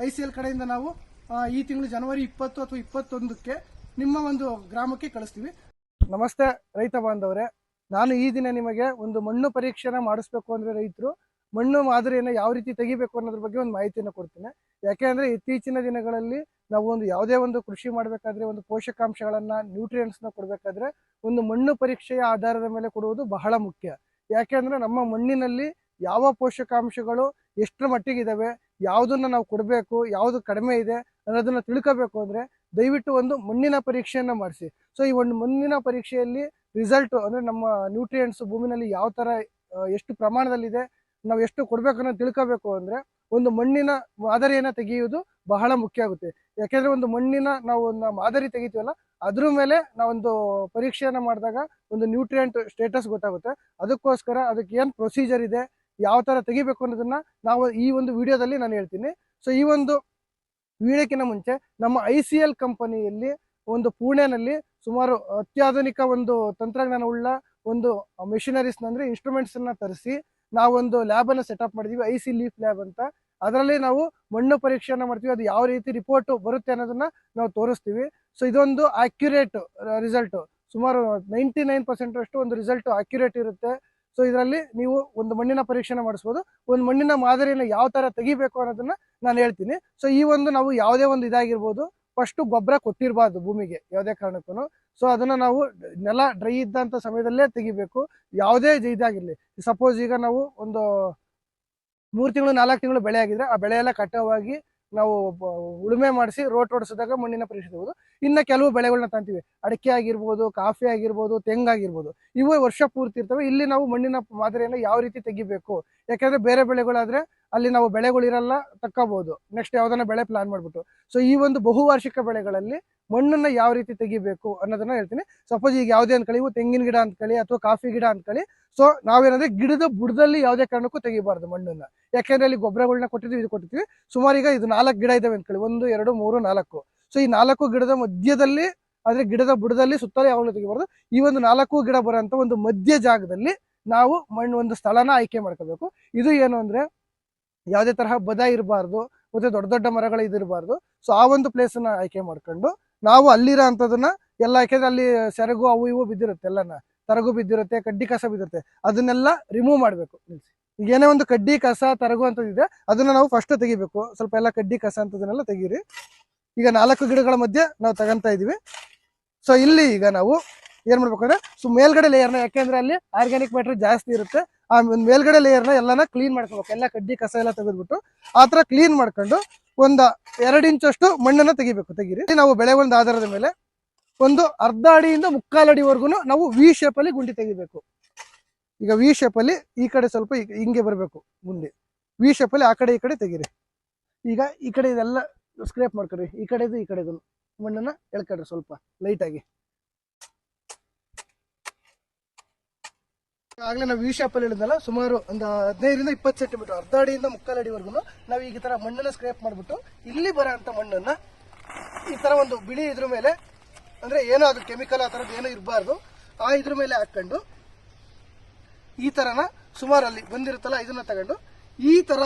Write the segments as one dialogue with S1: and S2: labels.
S1: ICL ಕಡೆಯಿಂದ ನಾವು ಈ ತಿಂಗಳು ಜನವರಿ 20 ಅಥವಾ 21ಕ್ಕೆ ನಿಮ್ಮ ಒಂದು ಗ್ರಾಮಕ್ಕೆ ಕಳಿಸ್ತೀವಿ. ನಮಸ್ತೆ ರೈತ ಬಾಂಧವರೇ, ನಾನು ಈ ದಿನ ನಿಮಗೆ ಒಂದು ಮಣ್ಣು ಪರೀಕ್ಷೆನ ಮಾಡಿಸ್ಬೇಕು ಅಂದ್ರೆ ರೈತರು ಮಣ್ಣು ಮಾದರಿಯನ್ನು ಯಾವ ರೀತಿ ತೆಗಿಬೇಕು ಅನ್ನೋದ್ರ ಬಗ್ಗೆ ಒಂದು ಮಾಹಿತಿಯನ್ನು ಕೊಡ್ತೀನಿ. ಯಾಕೆಂದ್ರೆ ಇತ್ತೀಚಿನ ದಿನಗಳಲ್ಲಿ ನಾವು ಯಾವುದೇ ಒಂದು ಕೃಷಿ ಮಾಡಬೇಕಾದ್ರೆ ಒಂದು ಪೋಷಕಾಂಶಗಳನ್ನ ನ್ಯೂಟ್ರಿಯೆಂಟ್ಸ್ನ ಕೊಡಬೇಕಾದ್ರೆ ಒಂದು ಮಣ್ಣು ಪರೀಕ್ಷೆಯ ಆಧಾರದ ಮೇಲೆ ಕೊಡುವುದು ಬಹಳ ಮುಖ್ಯ. ಯಾಕೆಂದ್ರೆ ನಮ್ಮ ಮಣ್ಣಿನಲ್ಲಿ ಯಾವ ಪೋಷಕಾಂಶಗಳು ಎಷ್ಟರ ಮಟ್ಟಿಗಿದಾವೆ, ಯಾವುದನ್ನ ನಾವು ಕೊಡಬೇಕು, ಯಾವುದು ಕಡಿಮೆ ಇದೆ ಅನ್ನೋದನ್ನ ತಿಳ್ಕೋಬೇಕು ಅಂದ್ರೆ ದಯವಿಟ್ಟು ಒಂದು ಮಣ್ಣಿನ ಪರೀಕ್ಷೆಯನ್ನ ಮಾಡಿಸಿ. ಸೊ ಈ ಒಂದು ಮಣ್ಣಿನ ಪರೀಕ್ಷೆಯಲ್ಲಿ ರಿಸಲ್ಟ್ ಅಂದ್ರೆ ನಮ್ಮ ನ್ಯೂಟ್ರಿಯೆಂಟ್ಸ್ ಭೂಮಿನಲ್ಲಿ ಯಾವ ತರ ಎಷ್ಟು ಪ್ರಮಾಣದಲ್ಲಿದೆ, ನಾವು ಎಷ್ಟು ಕೊಡ್ಬೇಕು ಅನ್ನೋದು ತಿಳ್ಕೋಬೇಕು ಅಂದ್ರೆ ಒಂದು ಮಣ್ಣಿನ ಮಾದರಿಯನ್ನ ತೆಗೆಯುವುದು ಬಹಳ ಮುಖ್ಯ ಆಗುತ್ತೆ. ಯಾಕೆಂದ್ರೆ ಒಂದು ಮಣ್ಣಿನ ನಾವು ಒಂದು ಮಾದರಿ ತೆಗಿತೀವಲ್ಲ ಅದ್ರ ಮೇಲೆ ನಾವೊಂದು ಪರೀಕ್ಷೆಯನ್ನ ಮಾಡಿದಾಗ ಒಂದು ನ್ಯೂಟ್ರಿಯೆಂಟ್ ಸ್ಟೇಟಸ್ ಗೊತ್ತಾಗುತ್ತೆ. ಅದಕ್ಕೋಸ್ಕರ ಅದಕ್ಕೆ ಏನ್ ಪ್ರೊಸೀಜರ್ ಇದೆ, ಯಾವ ತರ ತೆಗಿಬೇಕು ಅನ್ನೋದನ್ನ ನಾವು ಈ ಒಂದು ವಿಡಿಯೋದಲ್ಲಿ ನಾನು ಹೇಳ್ತೀನಿ. ಸೊ ಈ ಒಂದು ವಿಡಿಯೋಕ್ಕಿಂತ ಮುಂಚೆ ನಮ್ಮ ICL ಕಂಪನಿಯಲ್ಲಿ ಒಂದು ಪುಣೆನಲ್ಲಿ ಸುಮಾರು ಅತ್ಯಾಧುನಿಕ ಒಂದು ತಂತ್ರಜ್ಞಾನವುಳ್ಳ ಒಂದು ಮೆಷಿನರೀಸ್ ಅಂದ್ರೆ ಇನ್ಸ್ಟ್ರೂಮೆಂಟ್ಸ್ ಅನ್ನ ತರಿಸಿ ನಾವೊಂದು ಲ್ಯಾಬ್ ಅನ್ನ ಸೆಟಪ್ ಮಾಡಿದೀವಿ, IC ಲೀಫ್ ಲ್ಯಾಬ್ ಅಂತ. ಅದರಲ್ಲಿ ನಾವು ಮಣ್ಣು ಪರೀಕ್ಷೆಯನ್ನ ಮಾಡ್ತೀವಿ. ಅದು ಯಾವ ರೀತಿ ರಿಪೋರ್ಟ್ ಬರುತ್ತೆ ಅನ್ನೋದನ್ನ ನಾವು ತೋರಿಸ್ತೀವಿ. ಸೊ ಇದೊಂದು ಅಕ್ಯುರೇಟ್ ರಿಸಲ್ಟ್, ಸುಮಾರು 99% ಅಷ್ಟು ಒಂದು ರಿಸಲ್ಟ್ ಅಕ್ಯುರೇಟ್ ಇರುತ್ತೆ. ಸೊ ಇದರಲ್ಲಿ ನೀವು ಒಂದು ಮಣ್ಣಿನ ಪರೀಕ್ಷೆನ ಮಾಡಿಸ್ಬೋದು. ಒಂದು ಮಣ್ಣಿನ ಮಾದರಿಯನ್ನು ಯಾವ ತರ ತೆಗಿಬೇಕು ಅನ್ನೋದನ್ನ ನಾನು ಹೇಳ್ತೀನಿ. ಸೊ ಈ ಒಂದು ನಾವು ಯಾವುದೇ ಒಂದು ಇದಾಗಿರ್ಬೋದು, ಫಸ್ಟ್ ಗೊಬ್ಬರ ಕೊಟ್ಟಿರಬಾರ್ದು ಭೂಮಿಗೆ ಯಾವುದೇ ಕಾರಣಕ್ಕೂ. ಸೊ ಅದನ್ನ ನಾವು ನೆಲ ಡ್ರೈ ಇದ್ದಂತ ಸಮಯದಲ್ಲೇ ತೆಗಿಬೇಕು, ಯಾವುದೇ ಇದಾಗಿರ್ಲಿ. ಸಪೋಸ್ ಈಗ ನಾವು ಒಂದು 3 ತಿಂಗಳು 4 ತಿಂಗಳು ಬೆಳೆ ಆಗಿದ್ರೆ ಆ ಬೆಳೆ ಎಲ್ಲ ಕಟಾವಾಗಿ ನಾವು ಉಳುಮೆ ಮಾಡಿಸಿ ರೋಟ್ ಹೊಡಿಸಿದಾಗ ಮಣ್ಣಿನ ಪರೀಕ್ಷೆ ತೆಗೆದು ಇನ್ನು ಕೆಲವು ಬೆಳೆಗಳನ್ನ ತಂತೀವಿ, ಅಡಿಕೆ ಆಗಿರ್ಬೋದು, ಕಾಫಿ ಆಗಿರ್ಬೋದು, ತೆಂಗಾಗಿರ್ಬೋದು, ಇವು ವರ್ಷ ಪೂರ್ತಿ ಇರ್ತವೆ. ಇಲ್ಲಿ ನಾವು ಮಣ್ಣಿನ ಮಾದರಿಯನ್ನು ಯಾವ ರೀತಿ ತೆಗಿಬೇಕು, ಯಾಕಂದ್ರೆ ಬೇರೆ ಬೆಳೆಗಳಾದ್ರೆ ಅಲ್ಲಿ ನಾವು ಬೆಳೆಗಳಿರಲ್ಲ, ತಕ್ಕೋಬಹುದು ನೆಕ್ಸ್ಟ್ ಯಾವ್ದನ್ನ ಬೆಳೆ ಪ್ಲಾನ್ ಮಾಡ್ಬಿಟ್ಟು. ಸೊ ಈ ಒಂದು ಬಹುವಾರ್ಷಿಕ ಬೆಳೆಗಳಲ್ಲಿ ಮಣ್ಣನ್ನ ಯಾವ ರೀತಿ ತೆಗಿಬೇಕು ಅನ್ನೋದನ್ನ ಹೇಳ್ತೀನಿ. ಸಪೋಸ್ ಈಗ ಯಾವುದೇ ಅನ್ಕೊಳ್ಳಿ, ಇವು ತೆಂಗಿನ ಗಿಡ ಅಂದ್ಕೊಳ್ಳಿ ಅಥವಾ ಕಾಫಿ ಗಿಡ ಅಂದ್ಕೊಳ್ಳಿ. ಸೊ ನಾವೇನಂದ್ರೆ ಗಿಡದ ಬುಡದಲ್ಲಿ ಯಾವುದೇ ಕಾರಣಕ್ಕೂ ತೆಗಿಬಾರ್ದು ಮಣ್ಣನ್ನ. ಯಾಕೆಂದ್ರೆ ಅಲ್ಲಿ ಗೊಬ್ಬರಗಳನ್ನ ಕೊಟ್ಟಿರ್ತೀವಿ, ಇದು ಕೊಟ್ಟಿರ್ತೀವಿ. ಸುಮಾರು ಈಗ ಇದು 4 ಗಿಡ ಇದಾವೆ ಅಂದ್ಕೊಳ್ಳಿ, 1 2 3 4. ಸೊ ಈ 4 ಗಿಡದ ಮಧ್ಯದಲ್ಲಿ ಆದ್ರೆ ಗಿಡದ ಬುಡದಲ್ಲಿ ಸುತ್ತಲೇ ಯಾವಾಗಲೂ ತೆಗಿಬಾರ್ದು. ಈ ಒಂದು 4 ಗಿಡ ಬರೋಂತ ಒಂದು ಮಧ್ಯ ಜಾಗದಲ್ಲಿ ನಾವು ಮಣ್ಣು ಒಂದು ಸ್ಥಳನ ಆಯ್ಕೆ ಮಾಡ್ಕೋಬೇಕು. ಇದು ಏನು ಅಂದ್ರೆ ಯಾವುದೇ ತರಹ ಬದ ಇರಬಾರ್ದು, ಮತ್ತೆ ದೊಡ್ಡ ದೊಡ್ಡ ಮರಗಳು ಇದಿರಬಾರ್ದು. ಸೊ ಆ ಒಂದು ಪ್ಲೇಸ್ ಅನ್ನ ಆಯ್ಕೆ ಮಾಡ್ಕೊಂಡು ನಾವು ಅಲ್ಲಿರೋ ಅಂತದನ್ನ ಎಲ್ಲ, ಯಾಕೆಂದ್ರೆ ಅಲ್ಲಿ ಸೆರಗು ಅವು ಇವು ಬಿದ್ದಿರುತ್ತೆ, ಎಲ್ಲನ ತರಗು ಬಿದ್ದಿರುತ್ತೆ, ಕಡ್ಡಿ ಕಸ ಬಿದ್ದಿರುತ್ತೆ, ಅದನ್ನೆಲ್ಲ ರಿಮೂವ್ ಮಾಡ್ಬೇಕು. ಈಗ ಏನೇ ಒಂದು ಕಡ್ಡಿ ಕಸ ತರಗು ಅಂತದಿದೆ ಅದನ್ನ ನಾವು ಫಸ್ಟ್ ತೆಗಿಬೇಕು. ಸ್ವಲ್ಪ ಎಲ್ಲ ಕಡ್ಡಿ ಕಸ ಅಂತದನ್ನೆಲ್ಲ ತೆಗೀರಿ. ಈಗ 4 ಗಿಡಗಳ ಮಧ್ಯೆ ನಾವು ತಗೊಂತ ಇದೀವಿ. ಸೊ ಇಲ್ಲಿ ಈಗ ನಾವು ಏನ್ ಮಾಡ್ಬೇಕು ಅಂದ್ರೆ ಮೇಲ್ಗಡೆ ಲೇಯರ್ನ, ಯಾಕೆಂದ್ರೆ ಅಲ್ಲಿ ಆರ್ಗ್ಯಾನಿಕ್ ಮ್ಯಾಟರ್ ಜಾಸ್ತಿ ಇರುತ್ತೆ, ಆ ಮೇಲ್ಗಡೆ ಲೇಯರ್ನ ಎಲ್ಲಾನ ಕ್ಲೀನ್ ಮಾಡ್ಕೋಬೇಕು. ಎಲ್ಲ ಕಡ್ಡಿ ಕಸ ಎಲ್ಲ ತೆಗೆದ್ಬಿಟ್ಟು ಆತರ ಕ್ಲೀನ್ ಮಾಡ್ಕೊಂಡು ಒಂದು 2 ಇಂಚಷ್ಟು ಮಣ್ಣನ್ನ ತೆಗಿರಿ. ನಾವು ಬೆಳೆಗಳ ಆಧಾರದ ಮೇಲೆ ಒಂದು ಅರ್ಧ ಅಡಿಯಿಂದ 3/4 ಅಡಿವರೆಗೂ ನಾವು ವಿ ಶೇಪ್ ಅಲ್ಲಿ ಗುಂಡಿ ತೆಗಿಬೇಕು. ಈಗ ವಿ ಶೇಪ್ ಅಲ್ಲಿ ಈ ಕಡೆ ಸ್ವಲ್ಪ ಹಿಂಗೆ ಬರಬೇಕು, ಮುಂದೆ ವಿ ಶೇಪ್ ಅಲ್ಲಿ ಆ ಕಡೆ ಈ ಕಡೆ ತೆಗೀರಿ. ಈಗ ಈ ಕಡೆ ಇದೆಲ್ಲ ಸ್ಕ್ರೇಪ್ ಮಾಡ್ಕೊಡ್ರಿ, ಈ ಕಡೆದು ಮಣ್ಣನ್ನ ಎಳ್ಕೊಡ್ರಿ ಸ್ವಲ್ಪ ಲೈಟ್ ಆಗಿ. ಆಗ್ಲೇ ನಾವು ವಿ ಶಾಪ್ ಅಲ್ಲಿ ಹೇಳಿದ್ನಲ್ಲ, ಸುಮಾರು ಒಂದು 15ರಿಂದ 20 ಸೆಂಟಿಮೀಟರ್, ಅರ್ಧ ಅಡಿಯಿಂದ 3/4 ಅಡಿವರೆಗೂ ನಾವು ಈ ತರ ಮಣ್ಣನ್ನ ಸ್ಕ್ರೇಪ್ ಮಾಡ್ಬಿಟ್ಟು ಇಲ್ಲಿ ಬರೋ ಅಂತ ಮಣ್ಣನ್ನ ಈ ತರ ಒಂದು ಬಿಳಿ ಇದ್ರ ಮೇಲೆ, ಅಂದ್ರೆ ಏನೋ ಅದು ಕೆಮಿಕಲ್ ಆ ತರದ್ದು ಏನೋ ಇರಬಾರ್ದು, ಆ ಇದ್ರ ಮೇಲೆ ಹಾಕೊಂಡು ಈ ತರನ ಸುಮಾರು ಅಲ್ಲಿ ಬಂದಿರುತ್ತಲ್ಲ ಇದನ್ನ ತಗೊಂಡು ಈ ತರ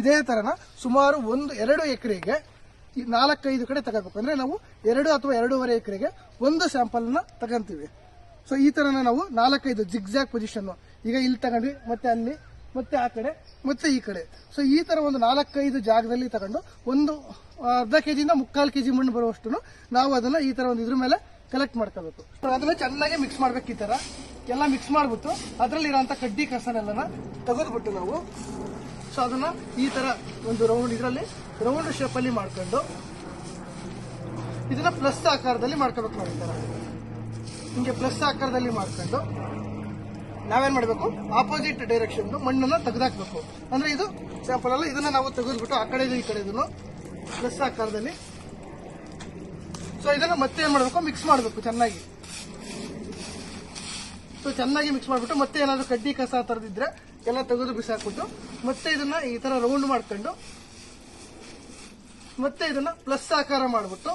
S1: ಇದೇ ತರನ ಸುಮಾರು 1-2 ಎಕರೆಗೆ 4-5 ಕಡೆ ತಗೋಬೇಕು. ಅಂದ್ರೆ ನಾವು 2 ಅಥವಾ 2.5 ಎಕರೆಗೆ ಒಂದು ಸ್ಯಾಂಪಲ್ ನ ತಗೊಂತೀವಿ. ಸೊ ಈ ತರನ ನಾವು 4-5 ಜಿಗ್ಜಾಗ್ ಪೊಸಿಷನ್, ಈಗ ಇಲ್ಲಿ ತಗೊಂಡ್ವಿ, ಮತ್ತೆ ಅಲ್ಲಿ, ಮತ್ತೆ ಆ ಕಡೆ, ಮತ್ತೆ ಈ ಕಡೆ. ಸೊ ಈ ತರ ಒಂದು 4-5 ಜಾಗದಲ್ಲಿ ತಗೊಂಡು ಒಂದು ಅರ್ಧ ಕೆಜಿಯಿಂದ 3/4 ಕೆಜಿ ಮಣ್ಣು ಬರುವಷ್ಟು ನಾವು ಅದನ್ನ ಈ ತರ ಒಂದು ಇದ್ರ ಮೇಲೆ ಕಲೆಕ್ಟ್ ಮಾಡ್ಕೋಬೇಕು. ಅದನ್ನ ಚೆನ್ನಾಗಿ ಮಿಕ್ಸ್ ಮಾಡ್ಬೇಕು. ಈ ತರ ಎಲ್ಲ ಮಿಕ್ಸ್ ಮಾಡ್ಬಿಟ್ಟು ಅದ್ರಲ್ಲಿ ಇರೋಂಥ ಕಡ್ಡಿ ಕಸನೆಲ್ಲನ ತೆಗೆದ್ಬಿಟ್ಟು ನಾವು ಸೊ ಅದನ್ನ ಈ ತರ ಒಂದು ರೌಂಡ್ ಇದರಲ್ಲಿ ರೌಂಡ್ ಶೇಪ್ ಅಲ್ಲಿ ಮಾಡ್ಕೊಂಡು ಇದನ್ನ ಪ್ಲಸ್ ಆಕಾರದಲ್ಲಿ ಮಾಡ್ಕೋಬೇಕು. ನಾವು ಈ ತರ ಹಿಂಗೆ ಪ್ಲಸ್ ಆಕಾರದಲ್ಲಿ ಮಾಡ್ಕೊಂಡು ನಾವೇನ್ ಮಾಡ್ಬೇಕು, ಆಪೋಸಿಟ್ ಡೈರೆಕ್ಷನ್ ಮಣ್ಣನ್ನ ತೆಗೆದಾಕ್ಬೇಕು. ಅಂದ್ರೆ ಇದು ಸ್ಯಾಂಪಲ್ ಅಲ್ಲ, ಇದನ್ನ ನಾವು ತೆಗೆದ್ಬಿಟ್ಟು ಆ ಕಡೆ ಈ ಕಡೆ ಇದನ್ನು ಪ್ಲಸ್ ಆಕಾರದಲ್ಲಿ. ಸೊ ಇದನ್ನ ಮತ್ತೆ ಏನ್ ಮಾಡ್ಬೇಕು, ಮಿಕ್ಸ್ ಮಾಡ್ಬೇಕು ಚೆನ್ನಾಗಿ. ಸೊ ಚೆನ್ನಾಗಿ ಮಿಕ್ಸ್ ಮಾಡ್ಬಿಟ್ಟು ಮತ್ತೆ ಏನಾದ್ರು ಕಡ್ಡಿ ಕಸ ತರದಿದ್ರೆ ಎಲ್ಲ ತೆಗೆದು ಬಿಸಾಕ್ಬಿಟ್ಟು ಮತ್ತೆ ಇದನ್ನ ಈ ತರ ರೌಂಡ್ ಮಾಡ್ಕೊಂಡು ಮತ್ತೆ ಇದನ್ನ ಪ್ಲಸ್ ಆಕಾರ ಮಾಡ್ಬಿಟ್ಟು,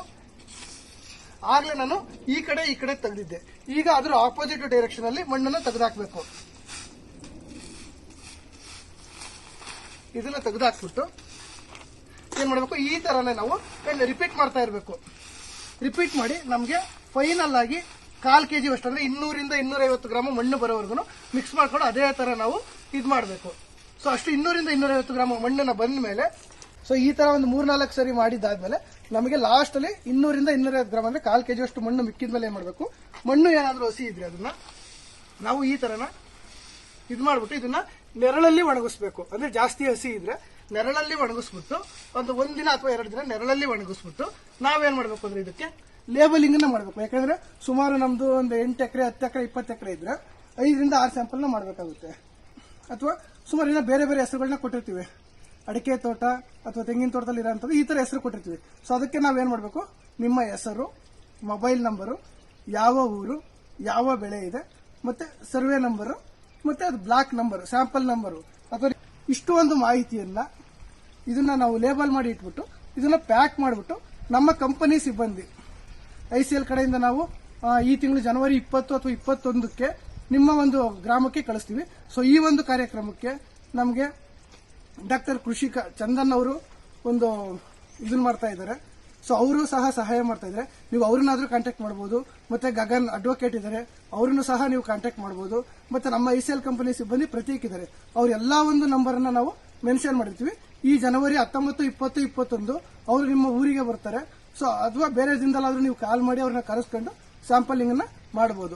S1: ಆಗ್ಲೇ ನಾನು ಈ ಕಡೆ ತೆಗೆದಿದ್ದೆ, ಈಗ ಅದ್ರ ಆಪೋಸಿಟ್ ಡೈರೆಕ್ಷನ್ ಅಲ್ಲಿ ಮಣ್ಣನ್ನ ತೆಗೆದಾಕ್ಬೇಕು. ಇದನ್ನ ತೆಗೆದಾಕ್ಬಿಟ್ಟು ಏನ್ ಮಾಡಬೇಕು, ಈ ತರನೇ ನಾವು ರಿಪೀಟ್ ಮಾಡ್ತಾ ಇರಬೇಕು. ರಿಪೀಟ್ ಮಾಡಿ ನಮಗೆ ಫೈನಲ್ ಆಗಿ 1/4 kg ಅಷ್ಟು ಅಂದ್ರೆ 200 ರಿಂದ 250 ಗ್ರಾಮ್ ಮಣ್ಣು ಬರೋವರೆಗೂ ಮಿಕ್ಸ್ ಮಾಡ್ಕೊಂಡು ಅದೇ ತರ ನಾವು ಇದು ಮಾಡಬೇಕು. ಸೊ ಅಷ್ಟು 200 ರಿಂದ 250 ಗ್ರಾಮ್ ಮಣ್ಣನ್ನ ಬಂದ ಮೇಲೆ, ಸೊ ಈ ತರ ಒಂದು 3-4 ಸರಿ ಮಾಡಿದ್ದಾದ್ಮೇಲೆ ನಮಗೆ ಲಾಸ್ಟ್ ಅಲ್ಲಿ 200 ರಿಂದ 250 ಗ್ರಾಮ್ ಅಂದ್ರೆ 1/4 kg ಅಷ್ಟು ಮಣ್ಣು ಮಿಕ್ಕಿದ್ಮೇಲೆ ಏನ್ ಮಾಡಬೇಕು, ಮಣ್ಣು ಏನಾದ್ರೂ ಹಸಿ ಇದ್ರೆ ಅದನ್ನ ನಾವು ಈ ತರನ ಇದು ಮಾಡ್ಬಿಟ್ಟು ಇದನ್ನ ನೆರಳಲ್ಲಿ ಒಣಗಿಸ್ಬೇಕು. ಅಂದ್ರೆ ಜಾಸ್ತಿ ಹಸಿ ಇದ್ರೆ ನೆರಳಲ್ಲಿ ಒಣಗಿಸ್ಬಿಟ್ಟು ಒಂದು ದಿನ ಅಥವಾ 2 ದಿನ ನೆರಳಲ್ಲಿ ಒಣಗಿಸ್ಬಿಟ್ಟು ನಾವೇನ್ ಮಾಡ್ಬೇಕು ಅಂದ್ರೆ ಇದಕ್ಕೆ ಲೇಬಲಿಂಗ್ ಮಾಡಬೇಕು. ಯಾಕಂದ್ರೆ ಸುಮಾರು ನಮ್ದು ಒಂದು 8 ಎಕರೆ 10 ಎಕರೆ 20 ಎಕರೆ ಇದ್ರೆ 5 ರಿಂದ 6 ಸ್ಯಾಂಪಲ್ ನ ಮಾಡಬೇಕಾಗುತ್ತೆ. ಅಥವಾ ಸುಮಾರು ಇನ್ನ ಬೇರೆ ಬೇರೆ ಹೆಸರುಗಳನ್ನ ಕೊಟ್ಟಿರ್ತೀವಿ, ಅಡಿಕೆ ತೋಟ ಅಥವಾ ತೆಂಗಿನ ತೋಟದಲ್ಲಿ ಇರೋಂಥದ್ದು ಈ ತರ ಹೆಸರು ಕೊಟ್ಟಿರ್ತೀವಿ. ಸೊ ಅದಕ್ಕೆ ನಾವೇನ್ ಮಾಡಬೇಕು, ನಿಮ್ಮ ಹೆಸರು, ಮೊಬೈಲ್ ನಂಬರು, ಯಾವ ಊರು, ಯಾವ ಬೆಳೆ ಇದೆ, ಮತ್ತೆ ಸರ್ವೆ ನಂಬರು, ಮತ್ತೆ ಅದು ಬ್ಲಾಕ್ ನಂಬರ್, ಸ್ಯಾಂಪಲ್ ನಂಬರು ಅಥವಾ ಇಷ್ಟು ಒಂದು ಮಾಹಿತಿಯನ್ನ ಇದನ್ನ ನಾವು ಲೇಬಲ್ ಮಾಡಿ ಇಟ್ಬಿಟ್ಟು ಇದನ್ನ ಪ್ಯಾಕ್ ಮಾಡಿಬಿಟ್ಟು ನಮ್ಮ ಕಂಪನಿ ಸಿಬ್ಬಂದಿ ICL ಕಡೆಯಿಂದ ನಾವು ಈ ತಿಂಗಳು ಜನವರಿ 20 ಅಥವಾ 21ಕ್ಕೆ ನಿಮ್ಮ ಒಂದು ಗ್ರಾಮಕ್ಕೆ ಕಳಿಸ್ತೀವಿ. ಸೊ ಈ ಒಂದು ಕಾರ್ಯಕ್ರಮಕ್ಕೆ ನಮಗೆ ಡಾಕ್ಟರ್ ಕೃಷಿಕ ಚಂದನ್ ಅವರು ಒಂದು ಇದನ್ನ ಮಾಡ್ತಾ ಇದ್ದಾರೆ. ಸೊ ಅವರು ಸಹ ಸಹಾಯ ಮಾಡ್ತಾ ಇದ್ದಾರೆ. ನೀವು ಅವ್ರನ್ನಾದ್ರೂ ಕಾಂಟ್ಯಾಕ್ಟ್ ಮಾಡಬಹುದು. ಮತ್ತೆ ಗಗನ್ ಅಡ್ವೊಕೇಟ್ ಇದ್ದಾರೆ, ಅವ್ರನ್ನು ಸಹ ನೀವು ಕಾಂಟ್ಯಾಕ್ಟ್ ಮಾಡಬಹುದು. ಮತ್ತೆ ನಮ್ಮ ICL ಕಂಪನಿ ಸಿಬ್ಬಂದಿ ಪ್ರತೀಕ್ ಇದ್ದಾರೆ, ಅವ್ರ ಎಲ್ಲಾ ಒಂದು ನಂಬರ್ ಅನ್ನ ನಾವು ಮೆನ್ಷನ್ ಮಾಡಿರ್ತೀವಿ. ಈ ಜನವರಿ 19, 20, 21 ಅವರು ನಿಮ್ಮ ಊರಿಗೆ ಬರ್ತಾರೆ. ಸೊ ಅಥವಾ ಬೇರೆ ದಿನದಲ್ಲಾದ್ರೂ ನೀವು ಕಾಲ್ ಮಾಡಿ ಅವ್ರನ್ನ ಕರೆಸ್ಕೊಂಡು ಸ್ಯಾಂಪಲಿಂಗ್ ಅನ್ನ ಮಾಡಬಹುದು.